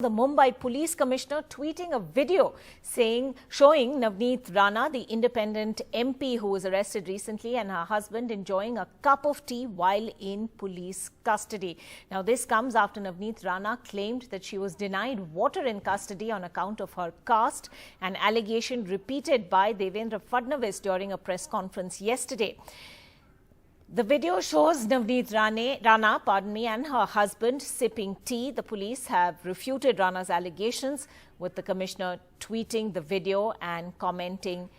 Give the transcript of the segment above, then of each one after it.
the Mumbai Police Commissioner tweeting a video showing Navneet Rana, the independent MP who was arrested recently, and her husband enjoying a cup of tea while in police custody. Now, this comes after Navneet Rana claimed that she was denied water in custody on account of her caste, an allegation repeated by Devendra Fadnavis during a press conference yesterday. The video shows Navneet Rana, and her husband sipping tea. The police have refuted Rana's allegations, with the commissioner tweeting the video and commenting,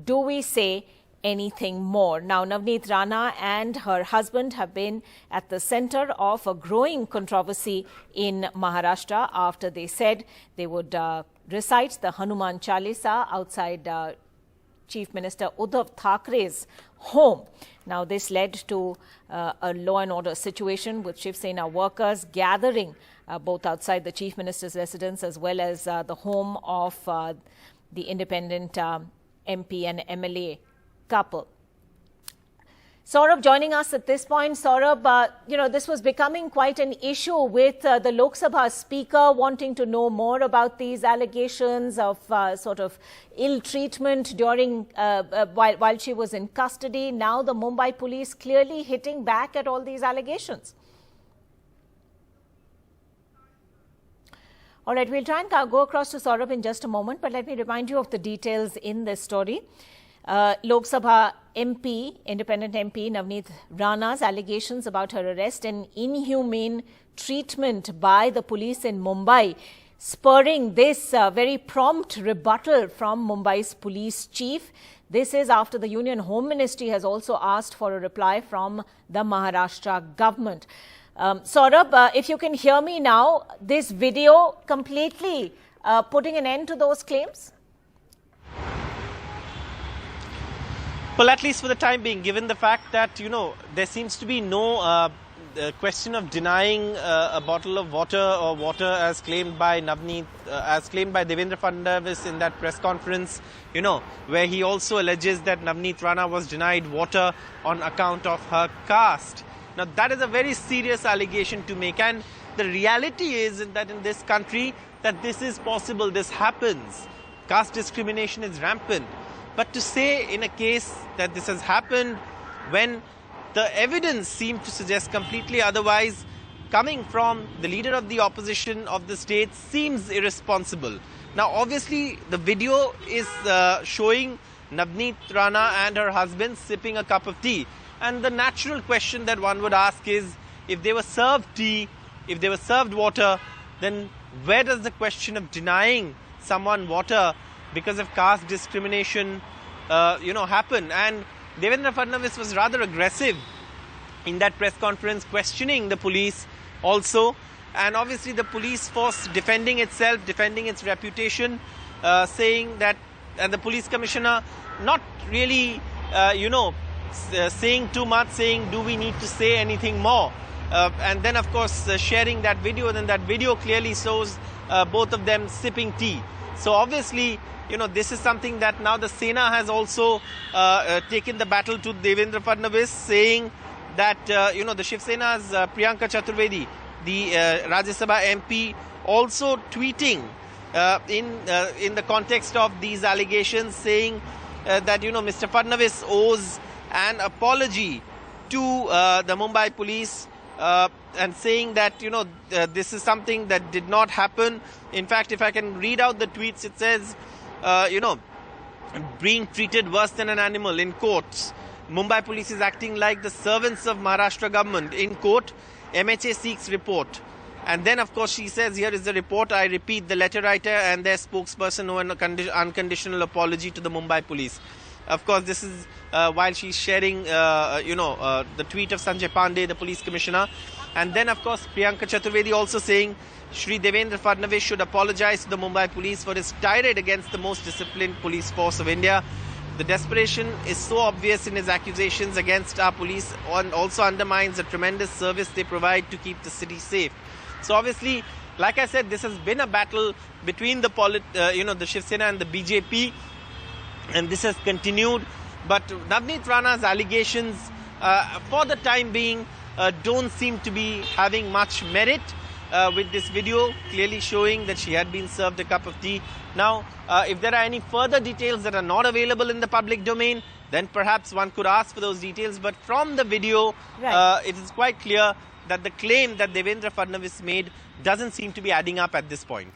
"Do we say anything more?" Now, Navneet Rana and her husband have been at the center of a growing controversy in Maharashtra after they said they would recite the Hanuman Chalisa outside Chief Minister Uddhav Thackeray's home. Now, this led to a law and order situation with Shiv Sena workers gathering both outside the Chief Minister's residence as well as the home of the independent MP and MLA couple. Saurabh joining us at this point. Saurabh, this was becoming quite an issue with the Lok Sabha Speaker wanting to know more about these allegations of sort of ill treatment during while she was in custody. Now the Mumbai police clearly hitting back at all these allegations. All right, we'll try and go across to Saurabh in just a moment, but let me remind you of the details in this story. Lok Sabha MP, independent MP Navneet Rana's allegations about her arrest and inhumane treatment by the police in Mumbai, spurring this very prompt rebuttal from Mumbai's police chief. This is after the Union Home Ministry has also asked for a reply from the Maharashtra government. Saurabh, if you can hear me now, this video completely putting an end to those claims? Well, at least for the time being, given the fact that, there seems to be no question of denying a bottle of water or water as claimed by Navneet, as claimed by Devendra Fadnavis in that press conference, where he also alleges that Navneet Rana was denied water on account of her caste. Now, that is a very serious allegation to make. And the reality is that in this country, that this is possible, this happens. Caste discrimination is rampant. But to say in a case that this has happened when the evidence seems to suggest completely otherwise, coming from the leader of the opposition of the state, seems irresponsible. Now, obviously, the video is showing Navneet Rana and her husband sipping a cup of tea. And the natural question that one would ask is, if they were served tea, if they were served water, then where does the question of denying someone water because of caste discrimination, happen? And Devendra Fadnavis was rather aggressive in that press conference, questioning the police also. And obviously the police force defending itself, defending its reputation, saying that, and the police commissioner not really, saying too much, saying, do we need to say anything more? And then, of course, sharing that video. Then that video clearly shows both of them sipping tea. So obviously, this is something that now the Sena has also taken the battle to Devendra Fadnavis, saying that, the Shiv Sena's Priyanka Chaturvedi, the Rajya Sabha MP, also tweeting in the context of these allegations, saying that, Mr. Fadnavis owes an apology to the Mumbai police, and saying that, this is something that did not happen. In fact, if I can read out the tweets, it says, being treated worse than an animal in courts. Mumbai police is acting like the servants of Maharashtra government. In court, MHA seeks report. And then, of course, she says, here is the report. I repeat, the letter writer and their spokesperson owe an unconditional apology to the Mumbai police. Of course, this is while she's sharing, the tweet of Sanjay Pandey, the police commissioner. And then, of course, Priyanka Chaturvedi also saying, Shri Devendra Fadnavis should apologize to the Mumbai police for his tirade against the most disciplined police force of India. The desperation is so obvious in his accusations against our police, and also undermines the tremendous service they provide to keep the city safe. So obviously, like I said, this has been a battle between the Shiv Sena and the BJP, and this has continued. But Navneet Rana's allegations, for the time being, don't seem to be having much merit. with this video clearly showing that she had been served a cup of tea. Now, if there are any further details that are not available in the public domain, then perhaps one could ask for those details. But from the video, it is quite clear that the claim that Devendra Fadnavis made doesn't seem to be adding up at this point.